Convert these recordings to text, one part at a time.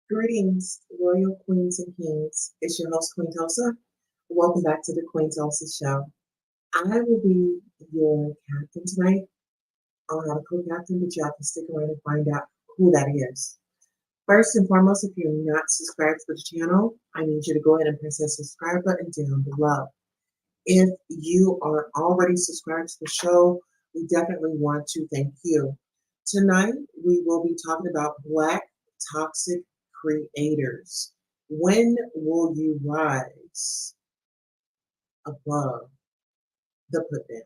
Greetings, royal queens and kings. It's your host, Queen Tulsa. Welcome back to the Queen Tulsa Show. I will be your captain tonight. I'll have a co-captain, but you have to stick around and find out who that is. First and foremost, if you're not subscribed to the channel, I need you to go ahead and press that subscribe button down below. If you are already subscribed to the show, we definitely want to thank you. Tonight, we will be talking about Black toxic creators. When will you rise above the put down?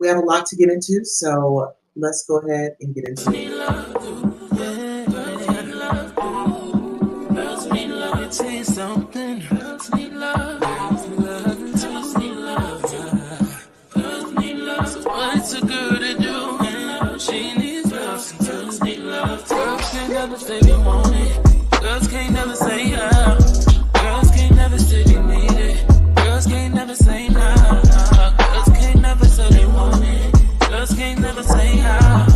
We have a lot to get into, so let's go ahead and get into it. Girls can't never say how. Girls can't never say they need it. Girls can't never say nah. Girls can't never say they want it. Girls can't never say how.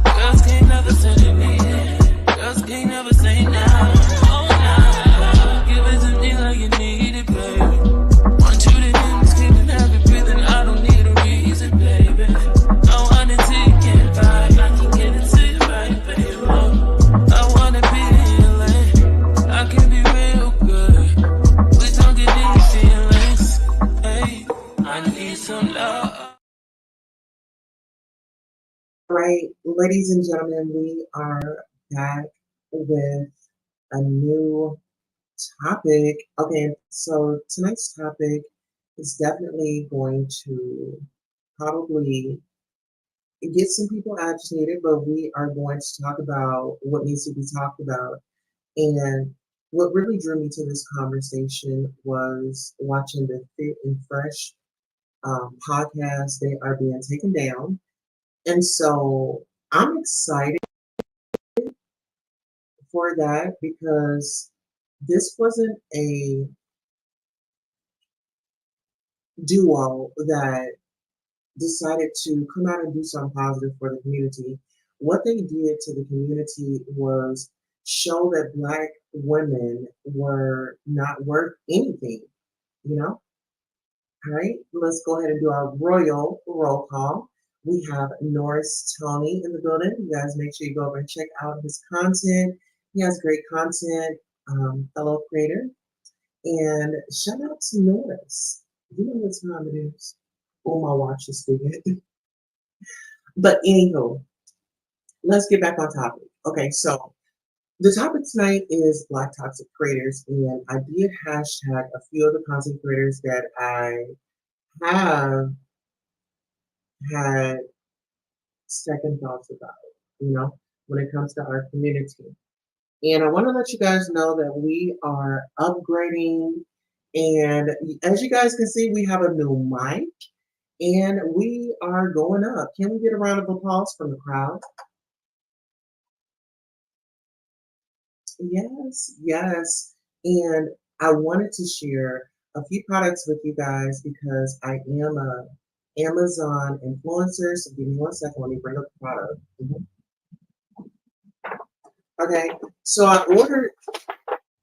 Girls can't never say they need it. Girls can't never say nah. Oh nah. Give it to me like you need it, baby. Want you to hear me screaming, have it breathing. I don't need a reason, baby. I want it till you can't buy. I can get it to you right, baby. I wanna be healing. I can be real good. Please don't get any feelings. Hey, I need some love. All right, ladies and gentlemen, we are back with a new topic. Okay, so tonight's topic is definitely going to probably get some people agitated, but we are going to talk about what needs to be talked about. And what really drew me to this conversation was watching the Fit and Fresh podcast. They are being taken down. And so I'm excited for that because this wasn't a duo that decided to come out and do something positive for the community. What they did to the community was show that Black women were not worth anything, you know? All right, let's go ahead and do our royal roll call. We have Norris Tony in the building. You guys make sure you go over and check out his content. He has great content, fellow creator. And shout out to Norris. You know what time it is. Oh, my watch is speaking. But anywho, let's get back on topic. Okay, so the topic tonight is Black toxic creators, and I did hashtag a few of the content creators that I have had second thoughts about, when it comes to our community. And I want to let you guys know that we are upgrading. And as you guys can see, we have a new mic and we are going up. Can we get a round of applause from the crowd? Yes, yes. And I wanted to share a few products with you guys because I am a Amazon influencer. So give me 1 second. Let me bring up the product. Okay. So I ordered.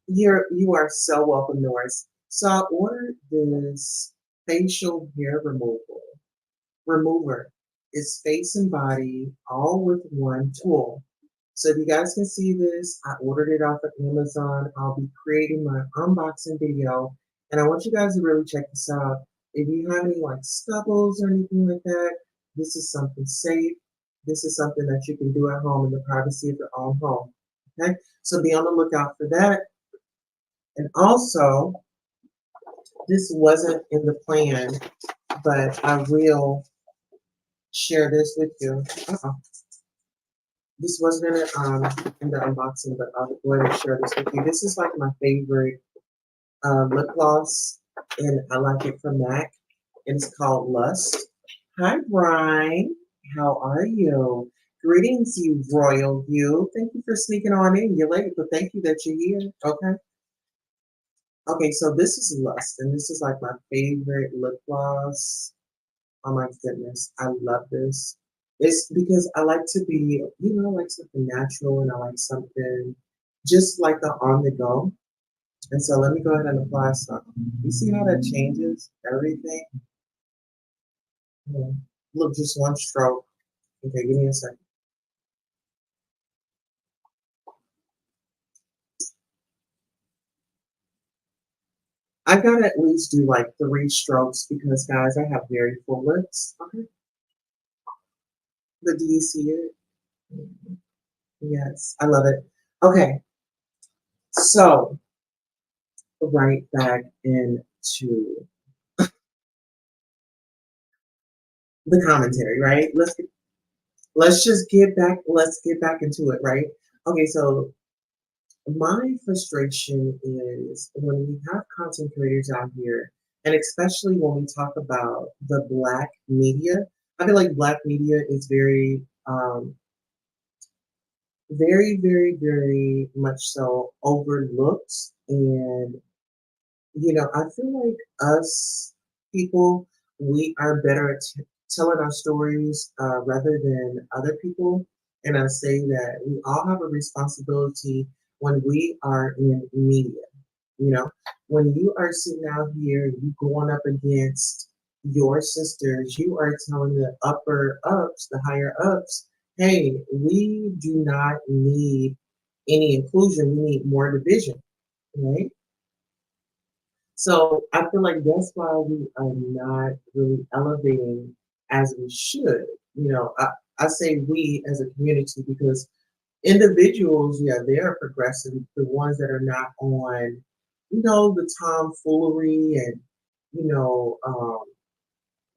You are so welcome, Norris. So I ordered this facial hair remover. It's face and body all with one tool. So if you guys can see this, I ordered it off of Amazon. I'll be creating my unboxing video. And I want you guys to really check this out. If you have any like stubbles or anything like that, this is something safe. This is something that you can do at home in the privacy of your own home. Okay, so be on the lookout for that. And also, this wasn't in the plan, but I will share this with you. This wasn't in the unboxing, but I'll go ahead and share this with you. This is like my favorite lip gloss, and I like it from MAC, and it's called Lust. Hi, Brian. How are you? Greetings, you royal you. Thank you for sneaking on in. You're late, but thank you that you're here. Okay. Okay, so this is Lust, and this is like my favorite lip gloss. Oh my goodness, I love this. It's because I like to be, like something natural, and I like something just like the on the go. And so let me go ahead and apply some. You see how that changes everything? Yeah. Look, just one stroke. Okay, give me a second. I gotta at least do like 3 strokes because, guys, I have very full lips. Okay, but do you see it? Yes, I love it. Okay, so right back into the commentary, right? Let's get back into it, right? Okay, so my frustration is when we have content creators out here, and especially when we talk about the black media. I feel like black media is very much so overlooked. And, I feel like us people, we are better at telling our stories rather than other people. And I say that we all have a responsibility when we are in media. You know, when you are sitting out here, you going up against your sisters, you are telling the upper ups, the higher ups, hey, we do not need any inclusion, we need more division, right? So I feel like that's why we are not really elevating as we should. I say we as a community because individuals, yeah, they are progressive. The ones that are not on, the tomfoolery and, you know, um,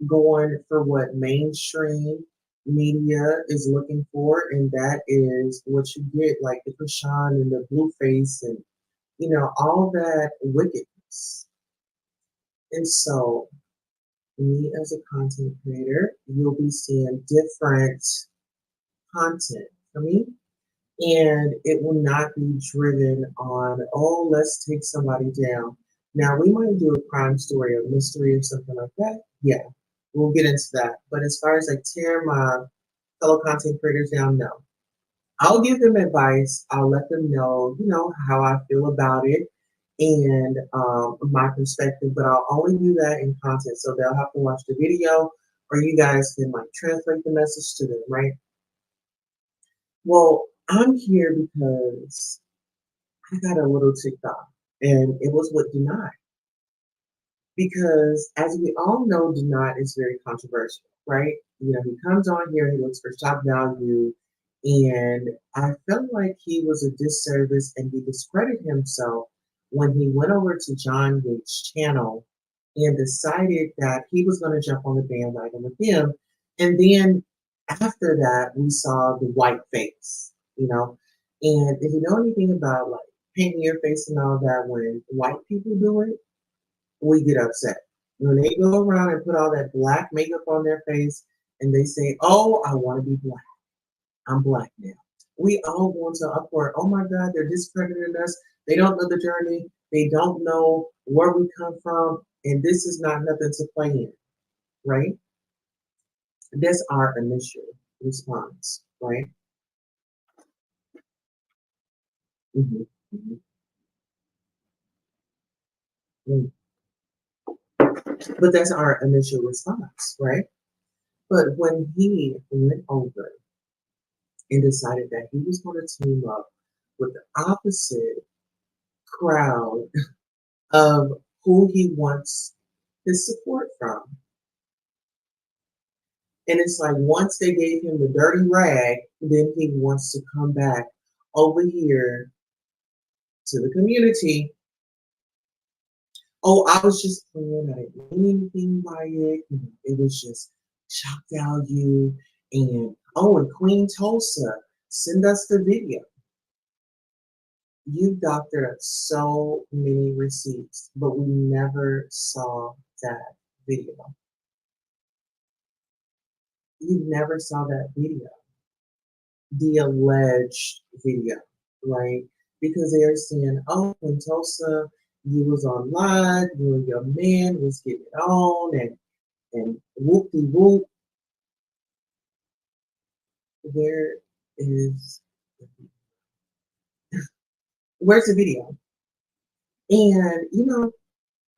going for what mainstream media is looking for, and that is what you get, like the Krishan and the Blueface and, all that wickedness. And so, me as a content creator, you'll be seeing different content for me, and it will not be driven on, oh, let's take somebody down. Now, we might do a crime story or mystery or something like that. Yeah, we'll get into that. But as far as like tear my fellow content creators down, no. I'll give them advice. I'll let them know, how I feel about it and my perspective, but I'll only do that in content. So they'll have to watch the video or you guys can like translate the message to them, right? Well, I'm here because I got a little ticked off, and it was with Deny. Because as we all know, Deny is very controversial, right? He comes on here, he looks for shock value, and I felt like he was a disservice and he discredited himself when he went over to John Yates' channel and decided that he was going to jump on the bandwagon with him. And then after that, we saw the white face, you know. And if you know anything about like painting your face and all that, when white people do it, we get upset. When they go around and put all that black makeup on their face and they say, oh, I want to be black. I'm black now. We all go into uproar. Oh my God, they're discrediting us. They don't know the journey. They don't know where we come from. And this is not nothing to play in, right? That's our initial response, right? hmm hmm But that's our initial response, right? But when he went over and decided that he was going to team up with the opposite crowd of who he wants his support from, and it's like once they gave him the dirty rag, then he wants to come back over here to the community. Oh, I was just playing. I didn't mean anything by it. It was just shock value. And oh, and Queen Tulsa, send us the video. You doctored up so many receipts, but we never saw that video. You never saw that video, the alleged video, right? Because they are saying, oh, in Tulsa, you was on live, you and your man was getting it on, and whoop de whoop. Where is Where's the video? And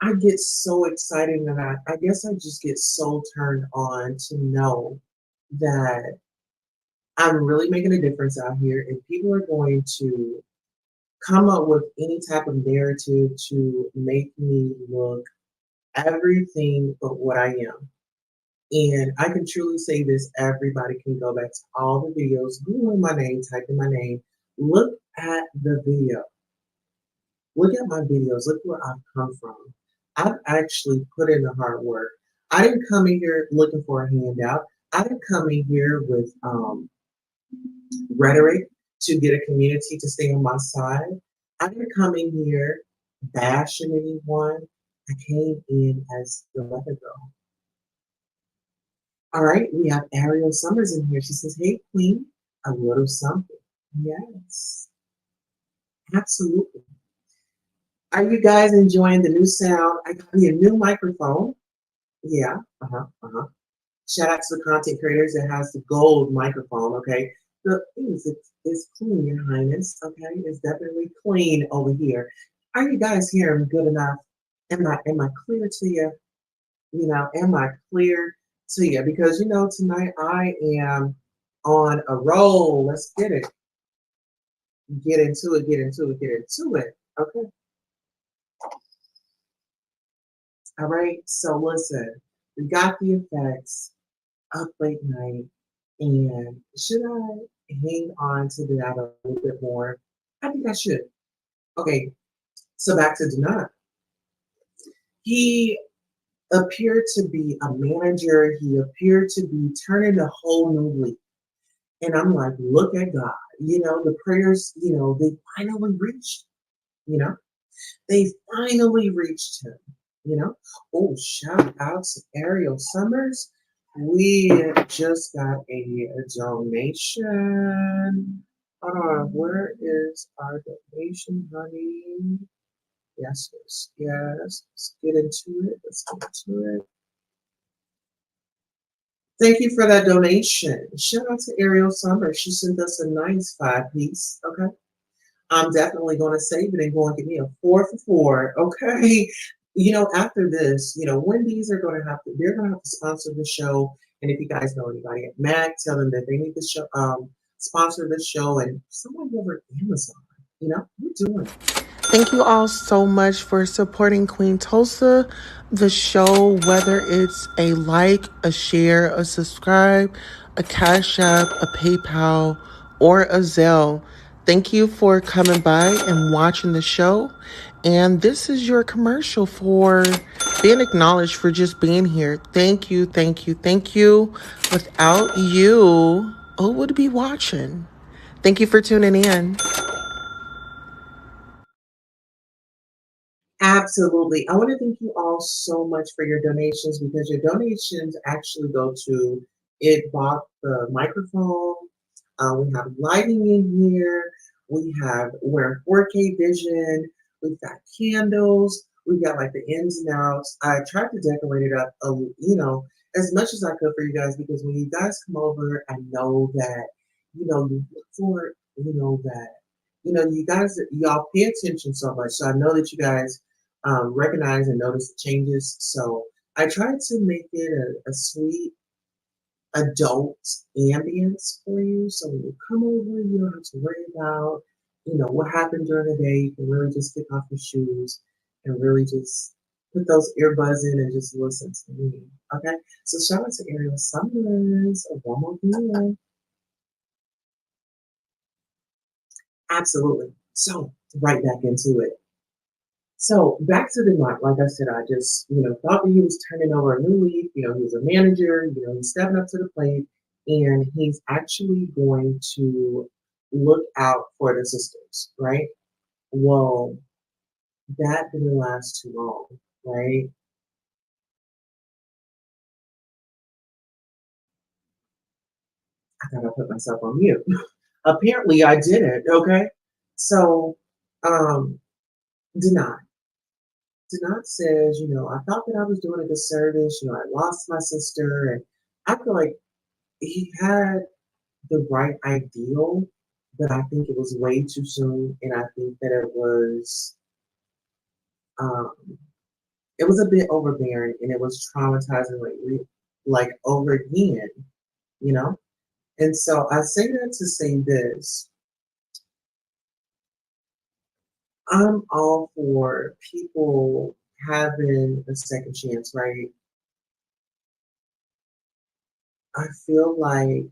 I get so excited and I guess I just get so turned on to know that I'm really making a difference out here and people are going to come up with any type of narrative to make me look everything but what I am. And I can truly say this, everybody can go back to all the videos, Google my name, type in my name, look at the video. Look at my videos. Look where I've come from. I've actually put in the hard work. I didn't come in here looking for a handout. I didn't come in here with rhetoric to get a community to stay on my side. I didn't come in here bashing anyone. I came in as the weather girl. All right, we have Ariel Summers in here. She says, "Hey, Queen, a little something." Yes, absolutely. Are you guys enjoying the new sound? I got me a new microphone. Yeah, uh-huh. Shout out to the content creators that has the gold microphone, okay? The thing is, it's clean, Your Highness, okay? It's definitely clean over here. Are you guys hearing good enough? Am I clear to you? Am I clear to you? Because tonight I am on a roll. Let's get it. Get into it, get into it, get into it. Okay. All right. So listen, we got the effects up late night. And should I hang on to that a little bit more? I think I should. Okay, so back to Denard. He appeared to be a manager. He appeared to be turning a whole new leaf. And I'm like, look at God. The prayers, they finally reached, you know, they finally reached him, you know. Oh, shout out to Ariel Summers. We just got a donation. Hold on, where is our donation, honey? Yes, yes, yes. Let's get into it. Let's get into it. Thank you for that donation. Shout out to Ariel Summers. She sent us a nice 5-piece. Okay. I'm definitely going to save it and go and get me a 4 for 4. Okay. After this, Wendy's are going to have to, they're going to have to sponsor the show. And if you guys know anybody at Mac, tell them that they need to show, sponsor the show and someone over at Amazon. We're doing it. Thank you all so much for supporting Queen Tulsa, the show, whether it's a like, a share, a subscribe, a Cash App, a PayPal, or a Zelle. Thank you for coming by and watching the show. And this is your commercial for being acknowledged for just being here. Thank you, thank you, thank you. Without you, who would be watching? Thank you for tuning in. Absolutely. I want to thank you all so much for your donations because your donations actually go to it bought the microphone. We have lighting in here. We're 4K vision. We've got candles. We've got like the ins and outs. I tried to decorate it up, as much as I could for you guys because when you guys come over, I know that, you look for, that, you guys, y'all pay attention so much. So I know that you guys recognize and notice the changes. So I tried to make it a sweet adult ambience for you. So when you come over, you don't have to worry about, what happened during the day. You can really just kick off your shoes and really just put those earbuds in and just listen to me. Okay. So shout out to Ariel Summers. One more video. Absolutely. So right back into it. So back to the night, like I said, I just, thought that he was turning over a new leaf. He was a manager, he's stepping up to the plate and he's actually going to look out for the sisters, right? Well, that didn't last too long, right? I thought I put myself on mute. Apparently I didn't, okay? So, um, deny. Denat says, I thought that I was doing a disservice. I lost my sister, and I feel like he had the right ideal, but I think it was way too soon, and I think that um, it was a bit overbearing, and it was traumatizing, like over again, you know. And so I say that to say this: I'm all for people having a second chance, right? I feel like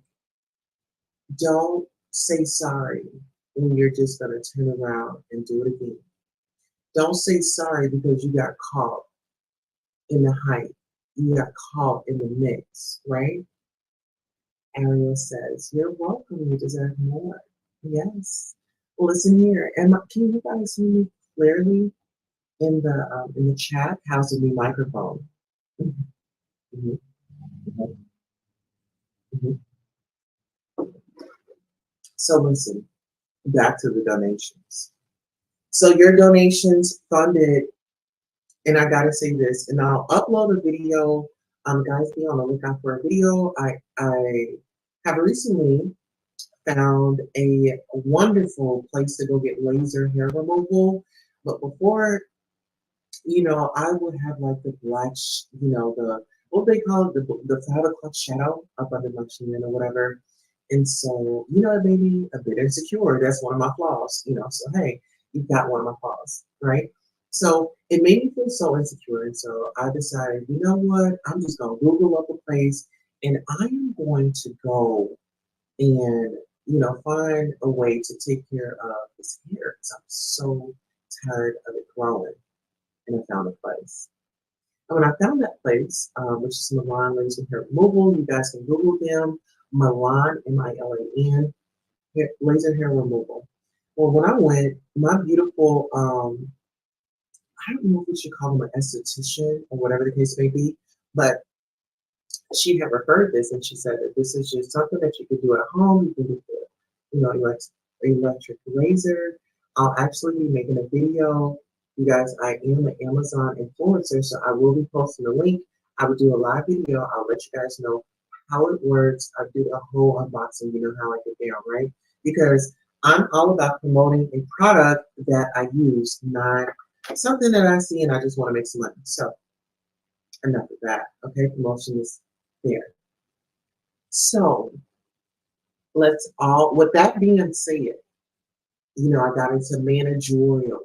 don't say sorry when you're just going to turn around and do it again. Don't say sorry because you got caught in the hype. You got caught in the mix, right? Ariel says, "You're welcome. You deserve more." Yes. Listen here. Can you guys hear me clearly in the chat? How's the new microphone? Mhm, mhm, mhm. So listen, back to the donations. So your donations funded, and I gotta say this, and I'll upload a video. Guys, be on the lookout for a video. I have recently found a wonderful place to go get laser hair removal. But before, I would have like the black, the what they call it, the 5 o'clock shadow up under my chin or whatever. And so, it made me a bit insecure. That's one of my flaws. So hey, you've got one of my flaws, right? So it made me feel so insecure. And so I decided, you know what? I'm just gonna Google up a place and I am going to go and find a way to take care of this hair because I'm so tired of it growing. And I found a place. And when I found that place, which is Milan Laser Hair Removal, you guys can Google them. Milan, Milan, Laser Hair Removal. Well, when I went, my beautiful, I don't know if we should call them an esthetician or whatever the case may be, but she had referred this and she said that this is just something that you can do at home. You can do the, electric razor. I'll actually be making a video. You guys, I am an Amazon influencer, so I will be posting a link. I will do a live video. I'll let you guys know how it works. I'll do a whole unboxing, how I get down, right? Because I'm all about promoting a product that I use, not something that I see and I just want to make some money. So enough of that. Okay, promotion is there. So with that being said, I got into managerial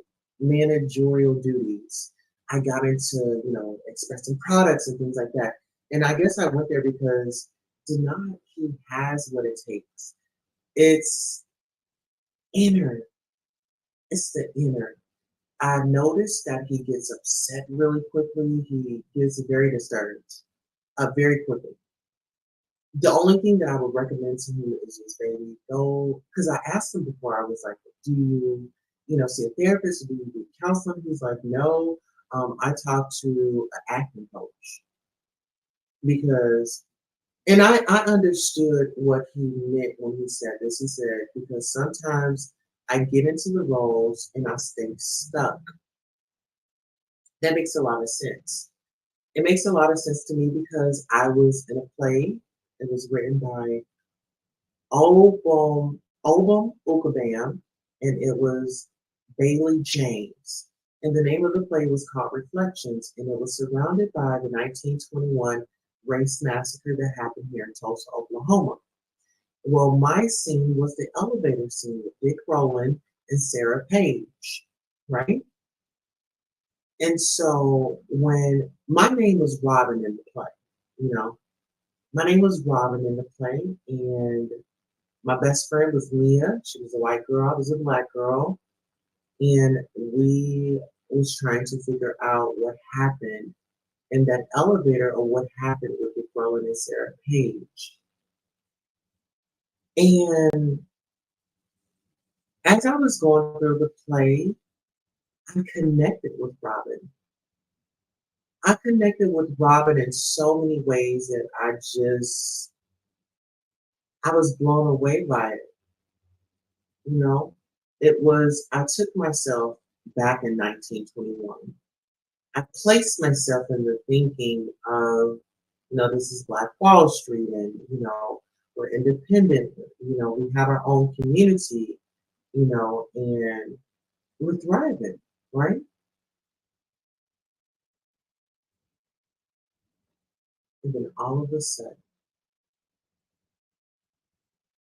duties. I got into, expressing products and things like that. And I guess I went there because Denai, he has what it takes. It's inner. It's the inner. I noticed that he gets upset really quickly. He gets very disturbed, very quickly. The only thing that I would recommend to him is just maybe go, because I asked him before, I was like, do you, see a therapist? Do you do counseling? He's like, no, I talked to an acting coach because, and I understood what he meant when he said this. He said, because sometimes I get into the roles and I stay stuck. That makes a lot of sense. It makes a lot of sense to me because I was in a play. It was written by Obum Ukabam, and it was Bailey James. And the name of the play was called Reflections, and it was surrounded by the 1921 race massacre that happened here in Tulsa, Oklahoma. Well, my scene was the elevator scene with Dick Rowland and Sarah Page, right? And so when my name was Robin in the play, you know, my name was Robin in the play, and my best friend was Leah. She was a white girl. I was a black girl. And we was trying to figure out what happened in that elevator or what happened with the Rowan and Sarah Page. And as I was going through the play, I connected with Robin. I connected with Robin in so many ways that I was blown away by it. You know, I took myself back in 1921. I placed myself in the thinking of, this is Black Wall Street and, we're independent, we have our own community, and we're thriving, right? And then all of a sudden,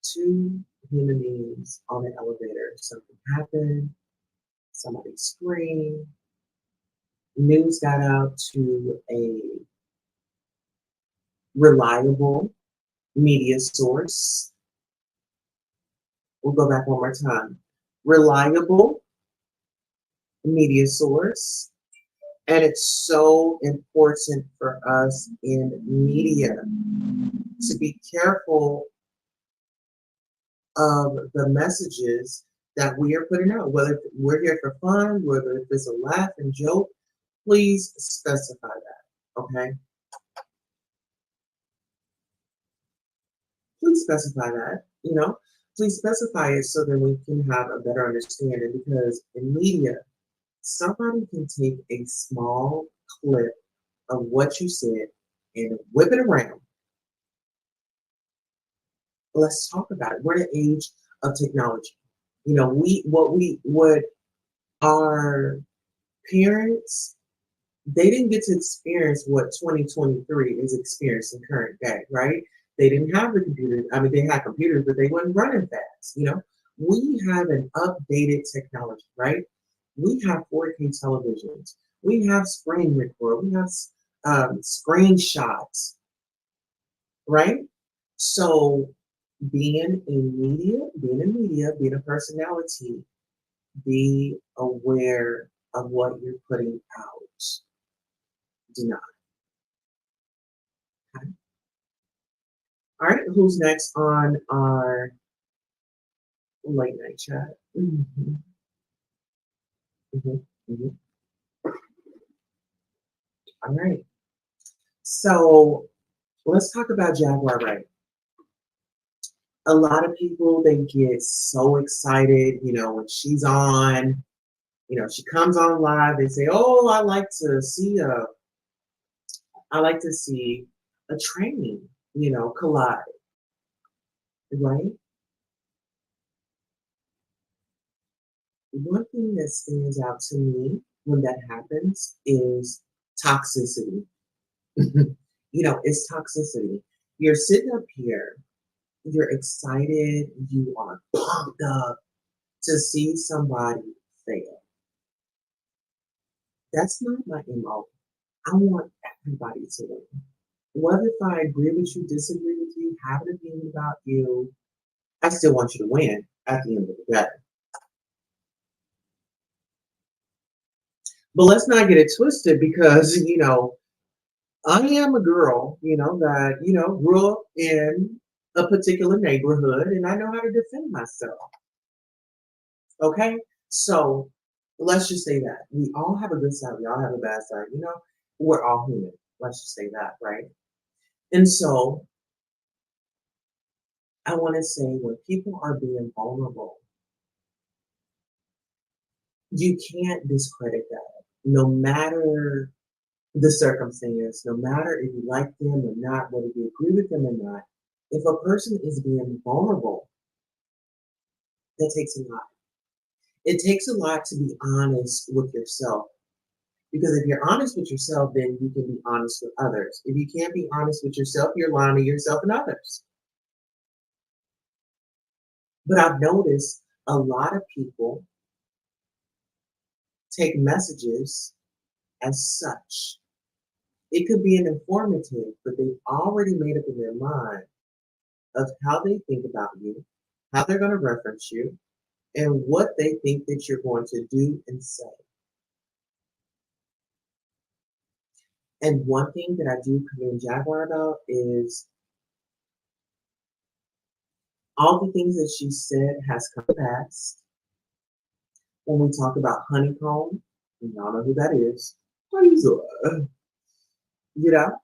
two human beings on the elevator, something happened, somebody screamed, news got out to a reliable media source. We'll go back one more time. Reliable media source. And it's so important for us in media to be careful of the messages that we are putting out, whether we're here for fun, whether it's a laugh and joke, please specify that, okay? Please specify that, please specify it so that we can have a better understanding, because in media, somebody can take a small clip of what you said and whip it around. Let's talk about it. We're in the age of technology. What our parents, they didn't get to experience what 2023 is experiencing current day, right? They didn't have the computers. I mean, they had computers, but they weren't running fast. We have an updated technology, right? We have 4K televisions. We have screen record. We have screenshots, right? So being a personality, be aware of what you're putting out. Do not. Okay? All right, who's next on our late night chat? Mm-hmm, mm-hmm, mm-hmm. All right. So let's talk about Jaguar Wright. A lot of people, they get so excited, when she's on, she comes on live, they say, "Oh, I like to see a train, collide," right? One thing that stands out to me when that happens is toxicity. It's toxicity. You're sitting up here, you're excited, you are pumped up to see somebody fail. That's not my MO. I want everybody to win. Whether if I agree with you, disagree with you, have an opinion about you, I still want you to win at the end of the day. But let's not get it twisted, because, I am a girl, that, grew up in a particular neighborhood, and I know how to defend myself. Okay? So let's just say that. We all have a good side, we all have a bad side, we're all human. Let's just say that, right? And so I want to say, when people are being vulnerable, you can't discredit that. No matter the circumstance, no matter if you like them or not, whether you agree with them or not, if a person is being vulnerable, that takes a lot. It takes a lot to be honest with yourself. Because if you're honest with yourself, then you can be honest with others. If you can't be honest with yourself, you're lying to yourself and others. But I've noticed a lot of people take messages as such. It could be an informative, but they've already made up in their mind of how they think about you, how they're going to reference you, and what they think that you're going to do and say. And one thing that I do commend Jaguar about is all the things that she said has come to pass. When we talk about honeycomb, y'all know who that is. Honeyzor. You know,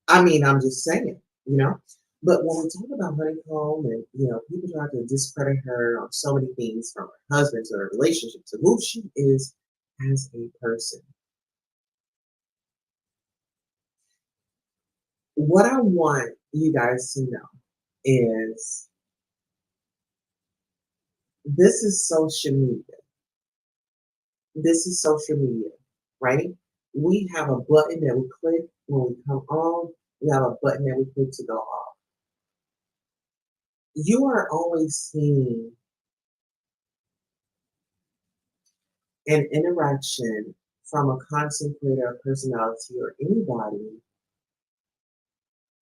I mean, I'm just saying. But when we talk about honeycomb, and people try to discredit her on so many things, from her husband to her relationship to who she is as a person. What I want you guys to know is this is social media. This is social media, right? We have a button that we click when we come on. We have a button that we click to go off. You are always seeing an interaction from a content creator, personality, or anybody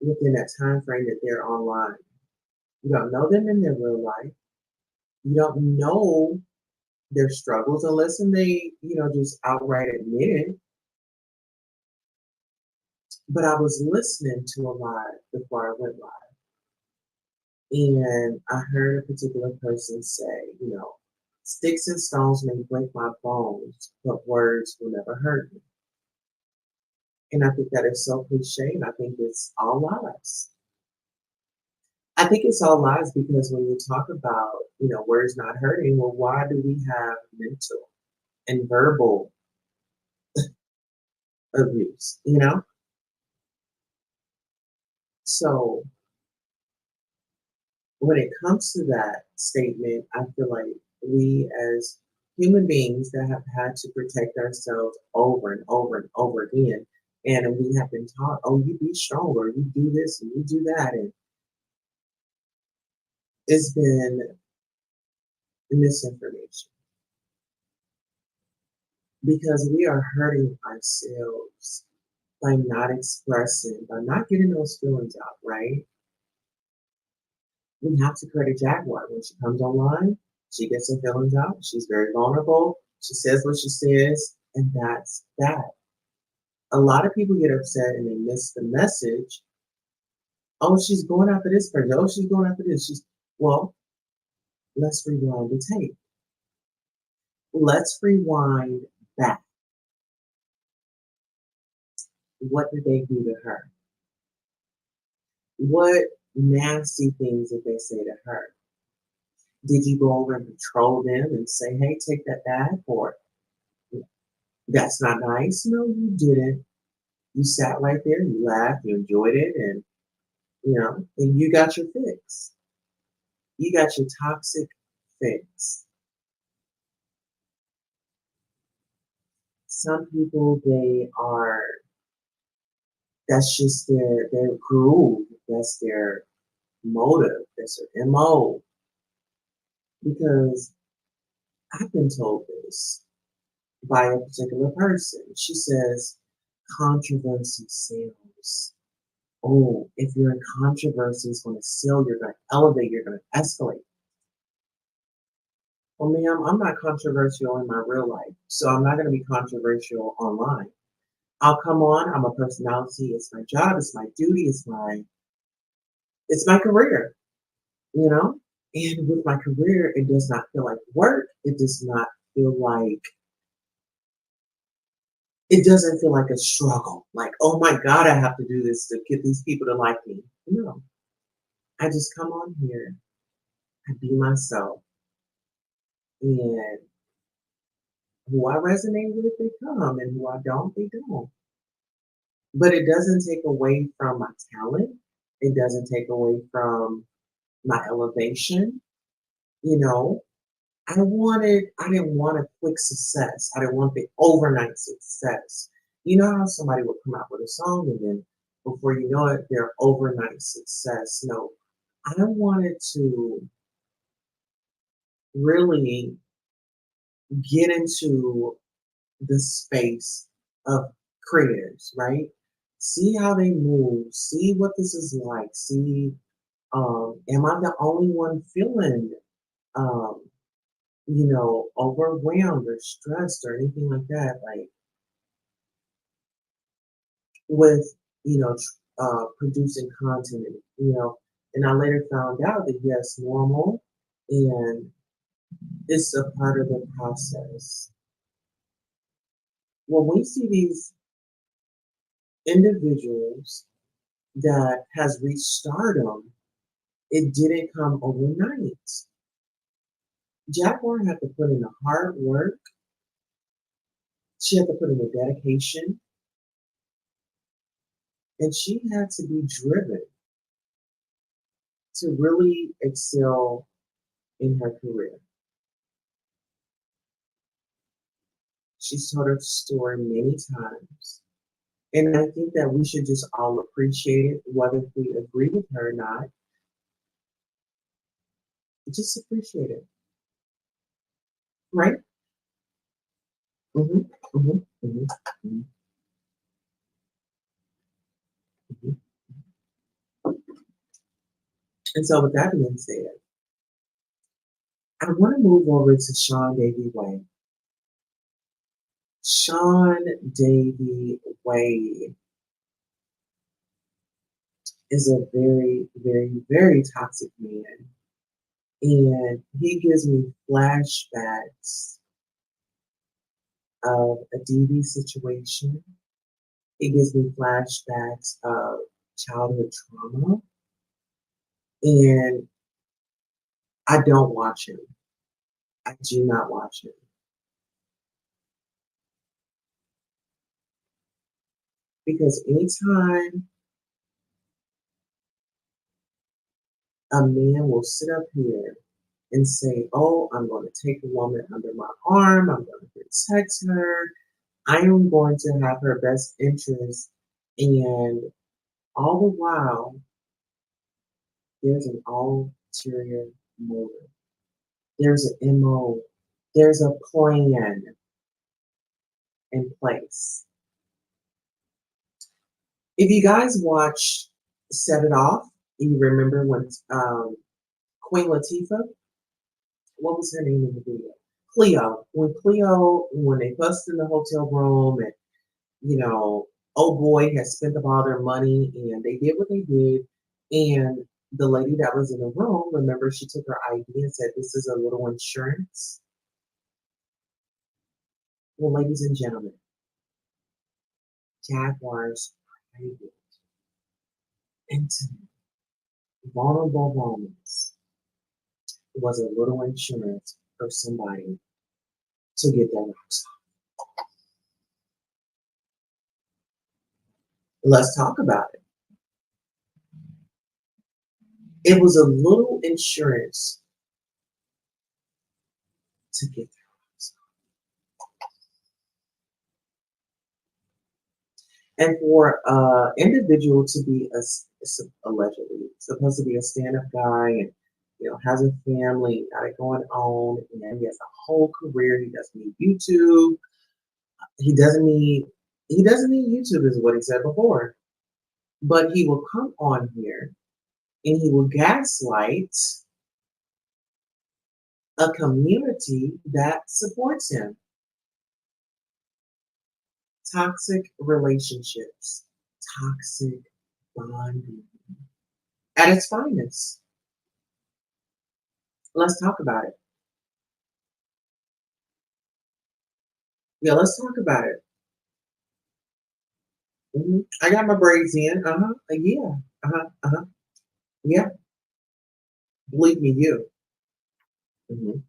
within that time frame that they're online. You don't know them in their real life. You don't know their struggles unless they, just outright admit it. But I was listening to a live before I went live, and I heard a particular person say, sticks and stones may break my bones, but words will never hurt me. And I think that is so cliche, and I think it's all lies. I think it's all lies because when you talk about, words not hurting, well, why do we have mental and verbal abuse, So when it comes to that statement, I feel like we as human beings that have had to protect ourselves over and over and over again, and we have been taught, oh, you be stronger, you do this and you do that, and it's been misinformation because we are hurting ourselves by not expressing, by not getting those feelings out, right? We have to create a Jaguar. When she comes online, she gets her feelings out. She's very vulnerable. She says what she says, and that's that. A lot of people get upset and they miss the message. Oh, she's going after this person. Oh, she's going after this. Well, let's rewind the tape. Let's rewind back. What did they do to her? What nasty things did they say to her? Did you go over and patrol them and say, hey, take that back? Or that's not nice? No, you didn't. You sat right there, you laughed, you enjoyed it, and and you got your fix. You got your toxic fix. Some people, that's just their groove, that's their motive, that's their MO. Because I've been told this by a particular person. She says, controversy sells. Oh, if you're in controversy, it's going to sell, you're going to elevate, you're going to escalate. Well, ma'am, I'm not controversial in my real life, so I'm not going to be controversial online. I'll come on, I'm a personality, it's my job, it's my duty, it's my career, you know? And with my career, it does not feel like work. Feel like it doesn't feel like a struggle. Like, oh my God, I have to do this to get these people to like me. No. I just come on here, I be myself, and who I resonate with, they come, and who I don't, they don't. But it doesn't take away from my talent. It doesn't take away from my elevation. You know, I didn't want a quick success. I didn't want the overnight success. You know how somebody would come out with a song and then before you know it, they're overnight success. No, I wanted to really get into the space of creators, right? See how they move, see what this is like, see, am I the only one feeling, um, overwhelmed or stressed or anything like that? Like with, producing content, and I later found out that yes, normal and it's a part of the process. When we see these individuals that has reached stardom, it didn't come overnight. Jaguar had to put in the hard work. She had to put in the dedication. And she had to be driven to really excel in her career. She's told her story many times. And I think that we should just all appreciate it, whether we agree with her or not. Just appreciate it, right? hmm hmm hmm hmm hmm And so, with that being said, I want to move over to Sean Davy Way. Sean Davy Way is a very, very, very toxic man. And he gives me flashbacks of a DV situation. He gives me flashbacks of childhood trauma. And I don't watch him. I do not watch him. Because anytime a man will sit up here and say, "Oh, I'm going to take a woman under my arm, I'm going to protect her, I am going to have her best interest," and all the while, there's an ulterior motive. There's an MO. There's a plan in place. If you guys watch Set It Off, you remember when Queen Latifah, what was her name in the video? Cleo. When they bust in the hotel room and, you know, old boy had spent up all their money and they did what they did. And the lady that was in the room, remember, she took her ID and said, "This is a little insurance." Well, ladies and gentlemen, Jaguar's private, intimate, vulnerable moments was a little insurance for somebody to get their rocks off. Let's talk about it. It was a little insurance to get their rocks off. And for an individual to be allegedly supposed to be a stand-up guy and, you know, has a family, got it going on, and he has a whole career. He doesn't need YouTube. He doesn't need he doesn't need YouTube, is what he said before. But he will come on here and he will gaslight a community that supports him. Toxic relationships, toxic bonding at its finest. Let's talk about it. Yeah, let's talk about it. I got my braids in. Yeah. Uh huh. Uh huh. Yeah. Believe me, you. hmm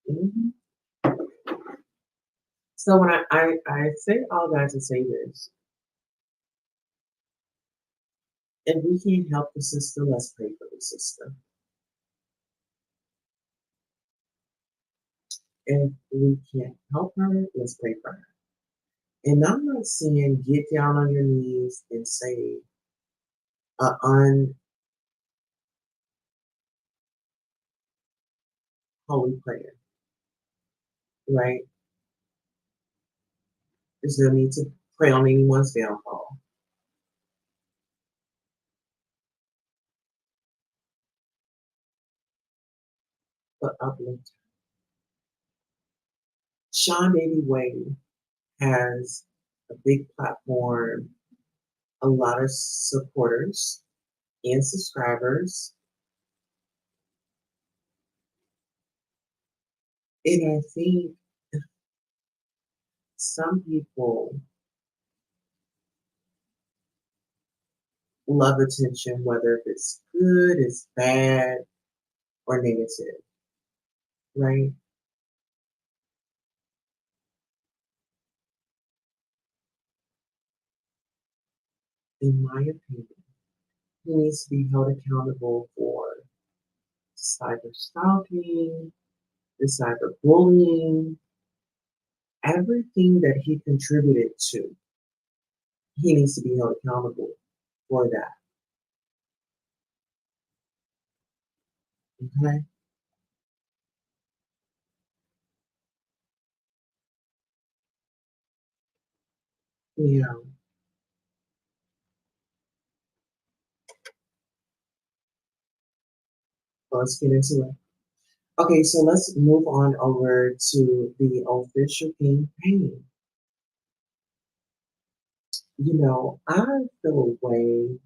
hmm So when I say all that to say this, if we can't help the sister, let's pray for the sister. If we can't help her, let's pray for her. And I'm not saying get down on your knees and say an unholy prayer, right? There's no need to pray on anyone's downfall, but uplift. Sean Davy Wade has a big platform, a lot of supporters and subscribers, and I think some people love attention, whether it's good, it's bad, or negative, right? in my opinion, he needs to be held accountable for cyber stalking, the cyberbullying, everything that he contributed to. He needs to be held accountable for that. Okay? Yeah. Let's get into it. Okay, so let's move on over to the official campaign. I feel a way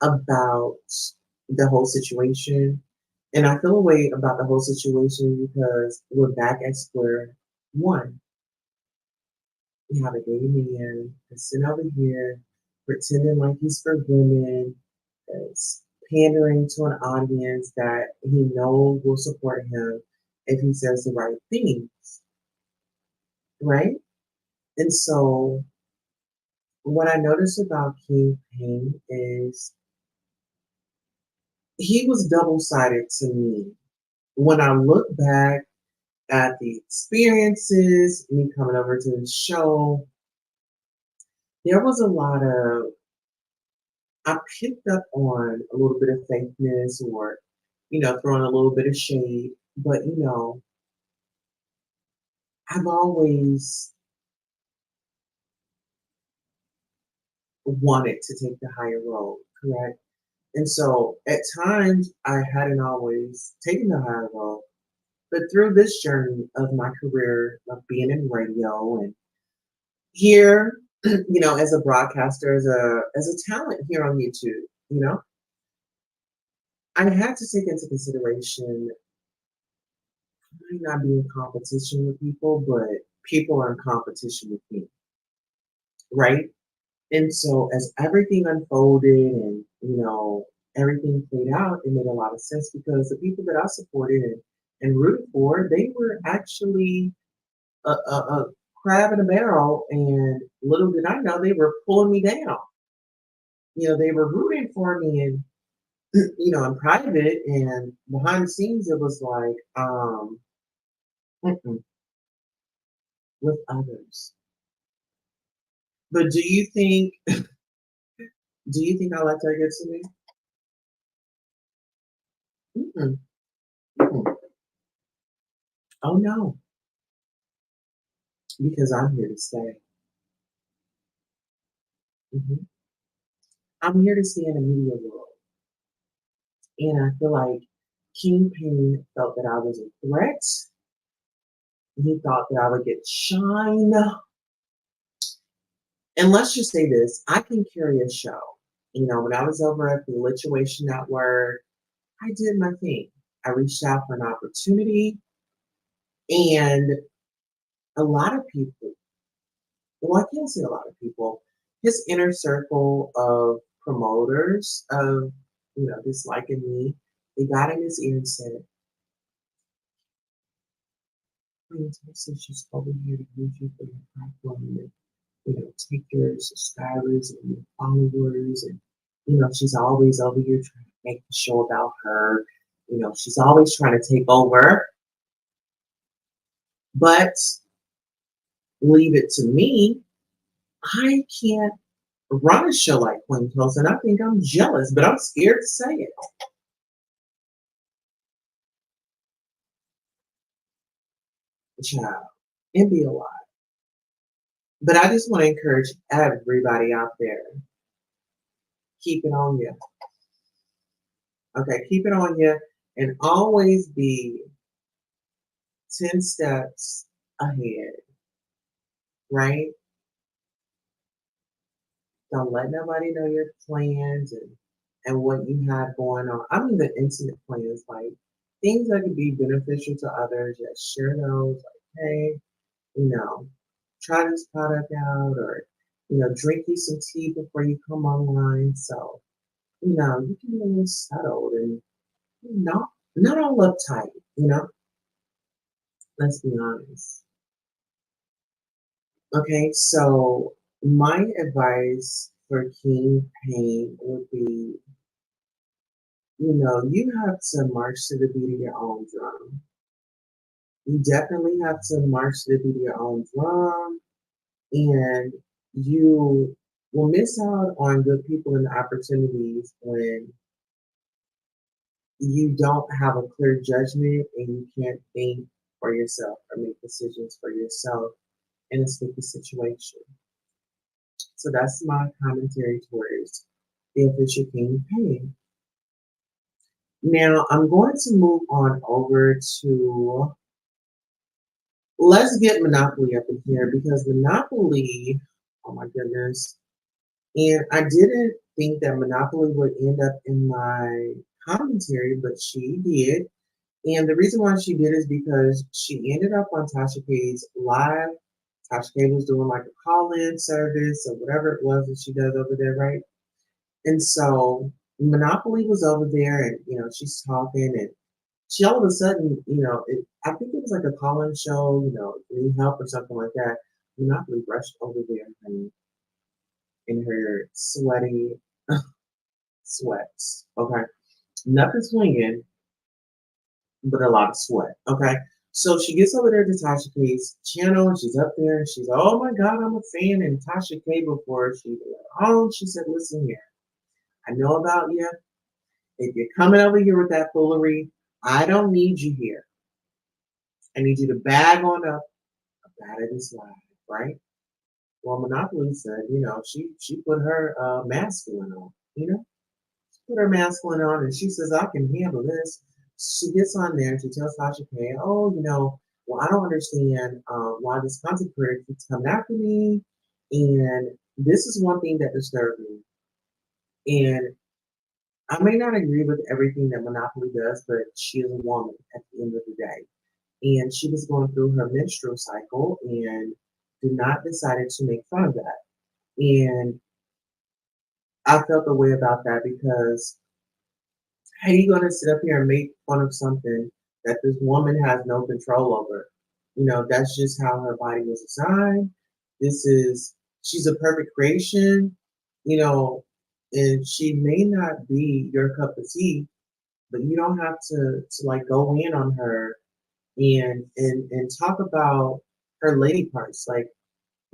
about the whole situation. And I feel a way about the whole situation because we're back at square one. We have a gay man that's sitting over here pretending like he's for women, that's pandering to an audience that he knows will support him if he says the right things, right? And so what I noticed about King Payne is he was double-sided to me. When I look back at the experiences, me coming over to the show, there was a lot of, I picked up on a little bit of fakeness or, throwing a little bit of shade. But, I've always wanted to take the higher road, correct? And so at times I hadn't always taken the higher road. But through this journey of my career of being in radio and here, as a broadcaster, as a talent here on YouTube, I had to take into consideration I might not be in competition with people, but people are in competition with me, right? And so as everything unfolded and everything played out, it made a lot of sense because the people that I supported and rooted for, they were actually a crab in a barrel, and little did I know they were pulling me down. They were rooting for me and in private and behind the scenes it was like mm-mm, with others. But do you think I let that get to me? Mm-mm, mm-mm. Oh no, because I'm here to stay. Hmm. I'm here to stay in the media world, and I feel like Kingpin felt that I was a threat. He thought that I would get shine. And let's just say this, I can carry a show. When I was over at the Lituation Network, I did my thing. I reached out for an opportunity, and a lot of people, well, I can't say a lot of people, his inner circle of promoters of, disliking me, they got in his ear and said, "Queen Texas just over here to use you for your platform and, take your subscribers and your followers. And, she's always over here trying to make the show about her. She's always trying to take over, but leave it to me. I can't run a show like Queen Close, and I think I'm jealous, but I'm scared to say it, child, and be alive. But I just want to encourage everybody out there, keep it on you. Okay, keep it on you and always be 10 steps ahead, right? Don't let nobody know your plans and what you have going on. I mean, the intimate plans, like things that could be beneficial to others, just share those. Like, hey, you know, try this product out, or drink you some tea before you come online. So, you can get a little settled and not all uptight, let's be honest. Okay, so my advice for King Pain would be, you have to march to the beat of your own drum. You definitely have to march to the beat of your own drum, and you will miss out on good people and opportunities when you don't have a clear judgment and you can't think for yourself or make decisions for yourself in a sticky situation. So that's my commentary towards the official King Pain. Now I'm going to move on over to, let's get Monopoly up in here because Monopoly, oh my goodness. And I didn't think that Monopoly would end up in my commentary, but she did. And the reason why she did is because she ended up on Tasha K's live. Tasha K was doing like a call-in service or whatever it was that she does over there, right? And so Monopoly was over there, and she's talking, and she all of a sudden, I think it was like a call-in show, need help or something like that. Monopoly rushed over there and in her sweaty sweats. Okay, nothing swinging, but a lot of sweat. Okay. So she gets over there to Tasha K's channel and she's up there and she's, oh my God, I'm a fan. And Tasha K, before she let on, she said, listen here, I know about you. If you're coming over here with that foolery, I don't need you here. I need you to bag on up out of this live, right? Well, Monopoly said, she put her masculine on, put her masculine on and she says, I can handle this. She gets on there and she tells Tasha K, oh, well, I don't understand why this content creator keeps coming after me. And this is one thing that disturbed me. And I may not agree with everything that Monopoly does, but she is a woman at the end of the day. And she was going through her menstrual cycle and did not decided to make fun of that. And I felt a way about that because how are you going to sit up here and make fun of something that this woman has no control over? That's just how her body was designed. She's a perfect creation, and she may not be your cup of tea, but you don't have to like go in on her and talk about her lady parts. Like,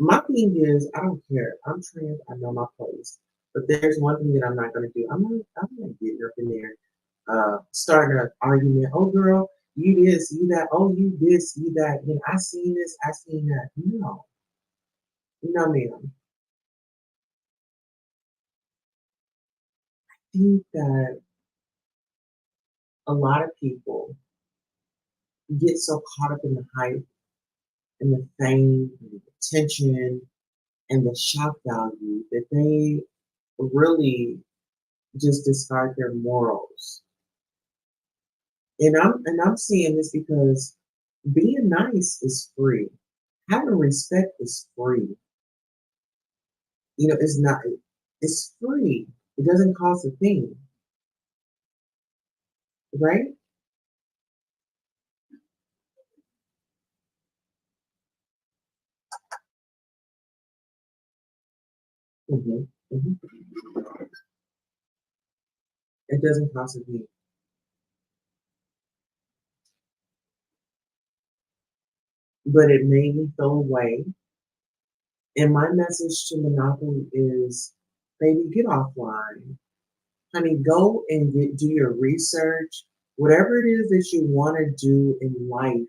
my thing is, I don't care. I'm trans. I know my place. But there's one thing that I'm not going to do. I'm not getting up in there, starting an argument. Oh, girl, you this, you that. Oh, you this, you that. I seen this, I seen that. No, no, ma'am. I think that a lot of people get so caught up in the hype and the fame and the attention and the shock value that they really just discard their morals. And I'm seeing this because being nice is free. Having respect is free. It's not. It's free. It doesn't cost a thing, right? hmm hmm It doesn't cost a thing. But it made me feel away. And my message to Monopoly is, baby, get offline. Honey, go and do your research. Whatever it is that you want to do in life,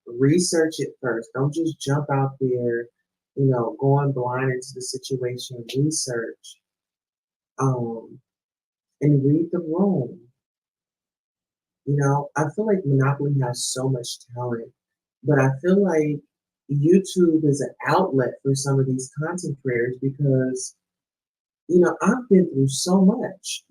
research it first. Don't just jump out there, going blind into the situation. Research, um, and read the room. I feel like Monopoly has so much talent, but I feel like YouTube is an outlet for some of these content creators because, I've been through so much.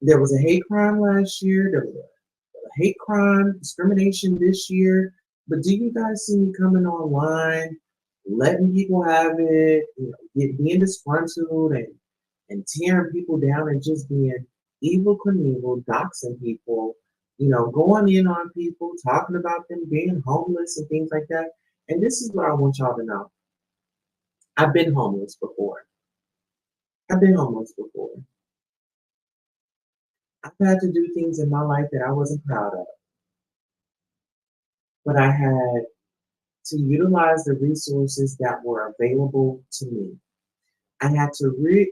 There was a hate crime last year, there was a hate crime, discrimination this year. But do you guys see me coming online, letting people have it, being disgruntled and tearing people down and just being evil Knievel, doxing people, going in on people, talking about them being homeless and things like that. And this is what I want y'all to know. I've been homeless before. I've been homeless before. I've had to do things in my life that I wasn't proud of, but I had to utilize the resources that were available to me. I had to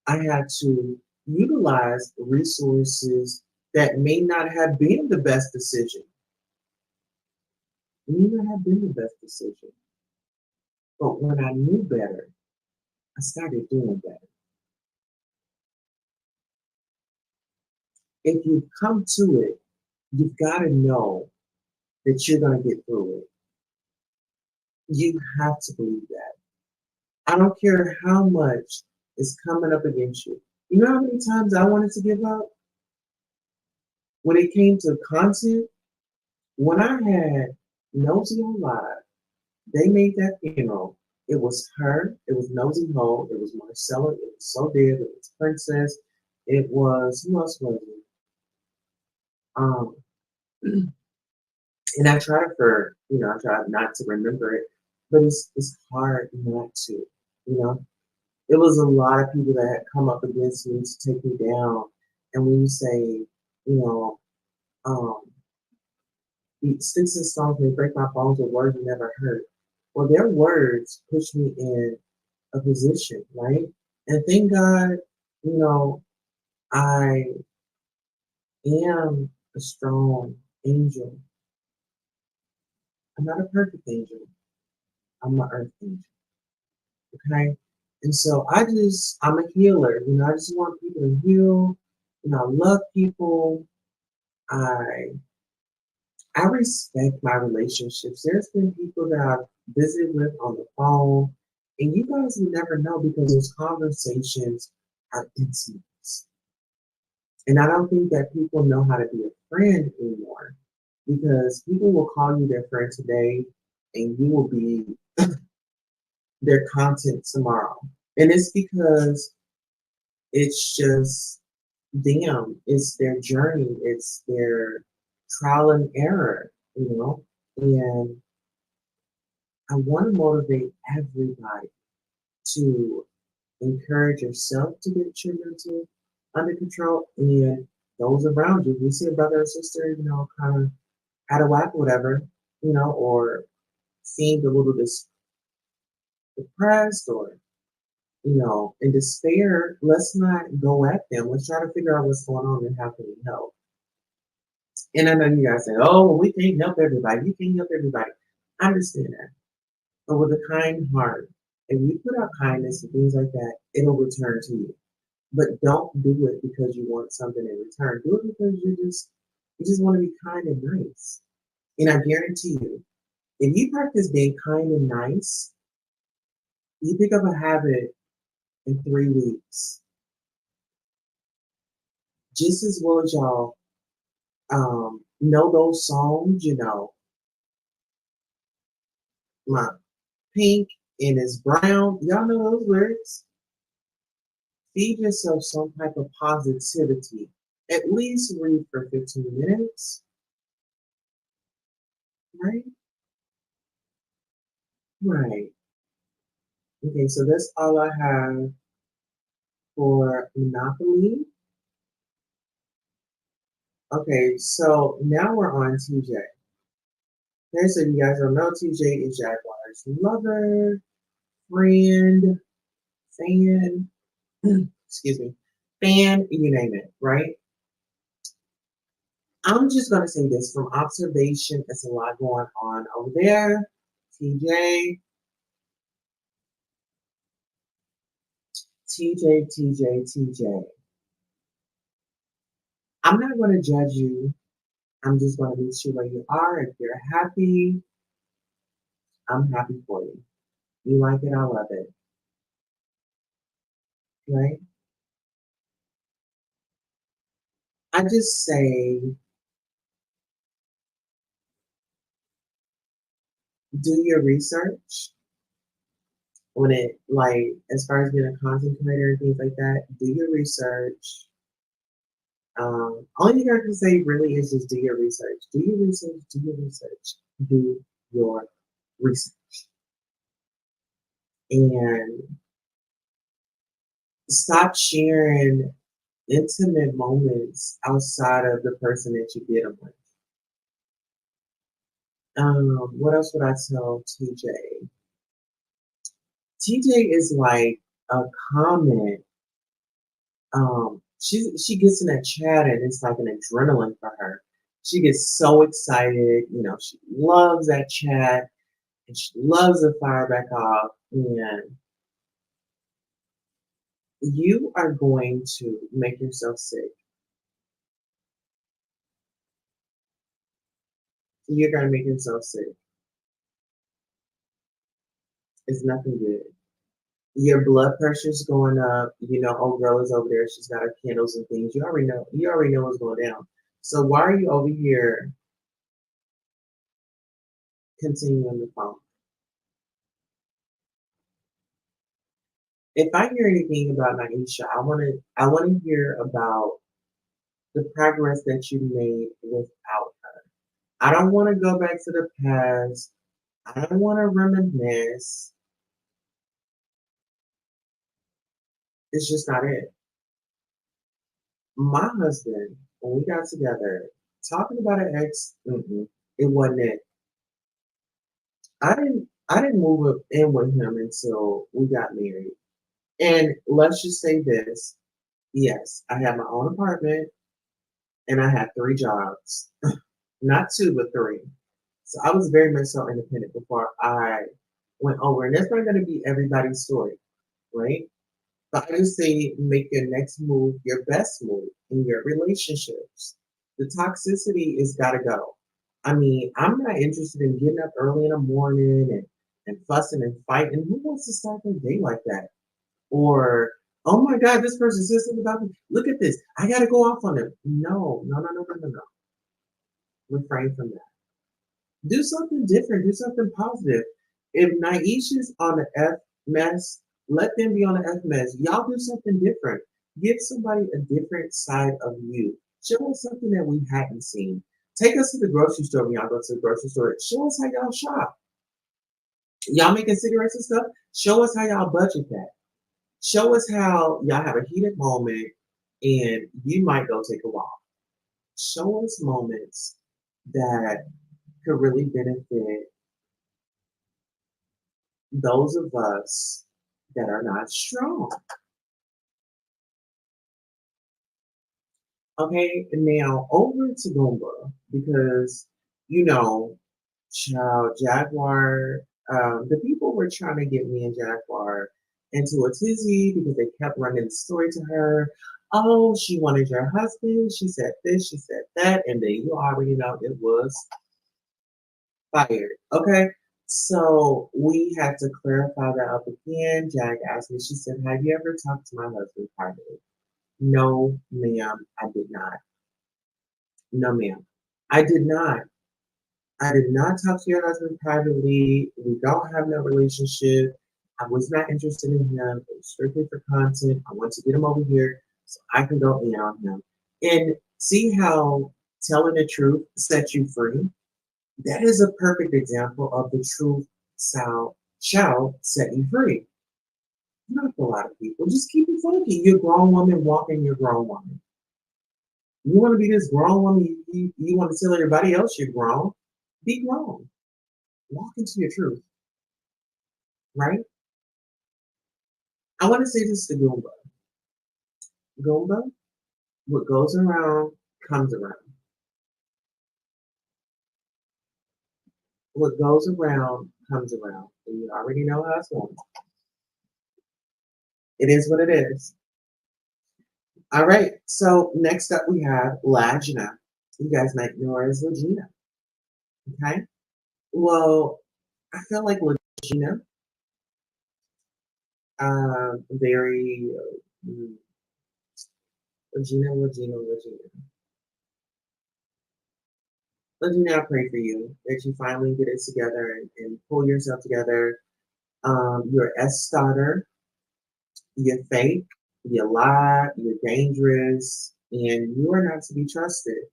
I had to utilize resources that may not have been the best decision. May not have been the best decision. But when I knew better, I started doing better. If you come to it, you've got to know that you're going to get through it. You have to believe that. I don't care how much is coming up against you. You know how many times I wanted to give up when it came to content? When I had Nosy on Live, they made that funeral. It was her, it was Nosy Ho, it was Marcella, it was So Dead, it was Princess, it was, who else was it? Um, and I try for, I try not to remember it, but it's hard not to, you know. It was a lot of people that had come up against me to take me down. And when you say, you know, um, sticks and stones may break my bones, or words will never hurt. Well, their words push me in a position, right? And thank God, you know, I am a strong angel. I'm not a perfect angel. I'm an earth angel. Okay. And so I'm a healer. I just want people to heal. I love people. I I respect my relationships. There's been people that I've visited with on the phone, and you guys will never know because those conversations are intimate. And I don't think that people know how to be a friend anymore because people will call you their friend today and you will be their content tomorrow. And it's because it's just them, it's their journey, it's their trial and error. And I want to motivate everybody to encourage yourself to get your mental under control and those around you. If you see a brother or sister, kind of out of whack or whatever, or seemed a little depressed or, in despair, let's not go at them. Let's try to figure out what's going on and how can we help. And I know you guys say, oh, well, we can't help everybody. You can't help everybody. I understand that. But with a kind heart, if you put out kindness and things like that, it'll return to you. But don't do it because you want something in return. Do it because you just want to be kind and nice. And I guarantee you, if you practice being kind and nice, you pick up a habit in 3 weeks. Just as well as y'all know those songs, my pink and it's brown. Y'all know those lyrics. Feed yourself some type of positivity. At least read for 15 minutes, right? Right. Okay, so that's all I have for Monopoly. Okay, so now we're on TJ. Okay, so you guys don't know, TJ is Jaguar's lover, friend, fan, excuse me, fan, you name it, right? I'm just gonna say this from observation. There's a lot going on over there. TJ, TJ, TJ, TJ. I'm not gonna judge you. I'm just gonna meet you where you are. If you're happy, I'm happy for you. You like it, I love it. Right? I just say do your research when it like as far as being a content creator and things like that, do your research. All you got to say really is just do your research. Do your research, do your research, do your research. And Stop sharing intimate moments outside of the person that you did them with. What else would I tell TJ? TJ is like a comment. She gets in a chat and it's like an adrenaline for her. She gets so excited. She loves that chat and she loves to fire back off. And you are going to make yourself sick. You're going to make yourself sick. It's nothing good. Your blood pressure's going up. Old girl is over there. She's got her candles and things. You already know. You already know what's going down. So why are you over here continuing the phone? If I hear anything about Naisha, I want to hear about the progress that you made without her. I don't want to go back to the past. I don't want to reminisce. It's just not it. My husband, when we got together, talking about an ex, it wasn't it. I didn't move in with him until we got married. And let's just say this. Yes, I had my own apartment and I had three jobs. Not two, but three. So I was very much so independent before I went over. And that's not going to be everybody's story, right? But I just say make your next move your best move in your relationships. The toxicity is got to go. I mean, I'm not interested in getting up early in the morning and fussing and fighting. Who wants to start their day like that? Or, oh my God, this person says something about me. Look at this. I got to go off on them. No, no, no, no, no, no, no. Refrain from that. Do something different. Do something positive. If Naisha's on the F mess, let them be on the F mess. Y'all do something different. Give somebody a different side of you. Show us something that we hadn't seen. Take us to the grocery store when y'all go to the grocery store. Show us how y'all shop. Y'all making cigarettes and stuff. Show us how y'all budget that. Show us how y'all have a heated moment and you might go take a walk. Show us moments that could really benefit those of us that are not strong. Okay, now over to Goomba because you know, child Jaguar. The people were trying to get me and Jaguar into a tizzy because they kept running the story to her. Oh, she wanted your husband. She said this. She said that, and then you already know it was fired. Okay. So we had to clarify that up again. Jag asked me, she said, have you ever talked to my husband privately? No, ma'am, I did not. No, ma'am. I did not. I did not talk to your husband privately. We don't have no relationship. I was not interested in him. It was strictly for content. I want to get him over here so I can go in on him. And see how telling the truth sets you free? That is a perfect example of the truth shall set you free. Not a lot of people. Just keep it funky. You're a grown woman walking your grown woman. You want to be this grown woman, you want to tell everybody else you're grown. Be grown. Walk into your truth, right? I want to say this to Goomba. Goomba, what goes around comes around. What goes around comes around. And you already know how it's going. It is what it is. All right. So next up we have Lagina. You guys might know her as Legina. Okay. Well, I feel like Legina, very Legina. Legina, I pray for you that you finally get it together and pull yourself together. You're an S starter. You're fake. You lie. You're dangerous, and you are not to be trusted.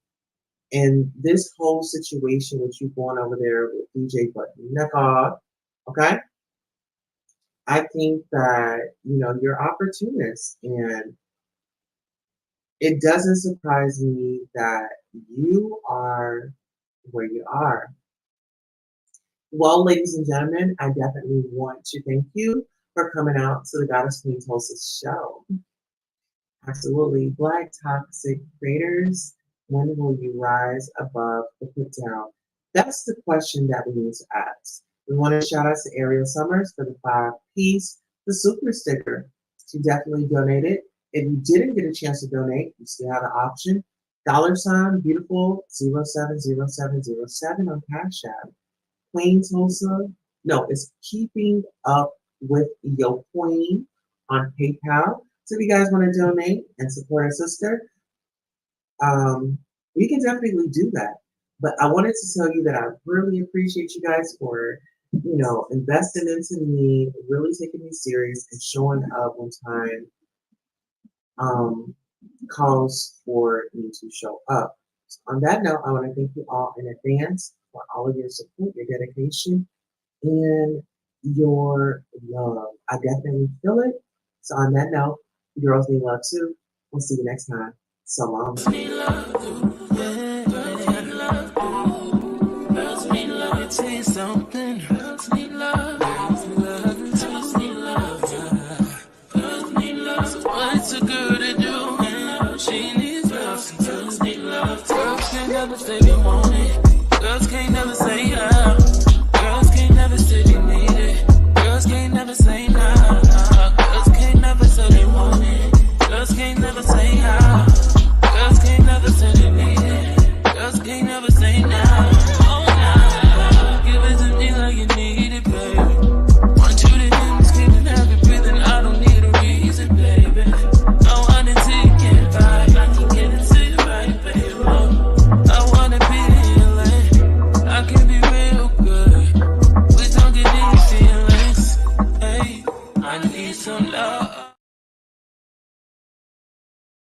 And this whole situation with you going over there with DJ Button, okay? I think that, you're opportunist, and it doesn't surprise me that you are where you are. Well, ladies and gentlemen, I definitely want to thank you for coming out to the Goddess Queen Hostess show. Absolutely. Black toxic creators, when will you rise above the put down? That's the question that we need to ask. We want to shout out to Ariel Summers for the 5-piece, the super sticker. She definitely donated. If you didn't get a chance to donate, you still have the option. Dollar sign beautiful 070707 on Cash App. Queen Tulsa, no, it's keeping up with your queen on PayPal. So if you guys want to donate and support our sister, um, we can definitely do that. But I wanted to tell you that I really appreciate you guys for, investing into me, really taking me serious, and showing up when time um, calls for me to show up. So on that note, I want to thank you all in advance for all of your support, your dedication, and your love. I definitely feel it. So on that note, girls need love too. We'll see you next time. So long. Something girls need love, girls need love, girls need love, girls need love. So what's a girl to do? She needs love, girls need love. Girls can never say they want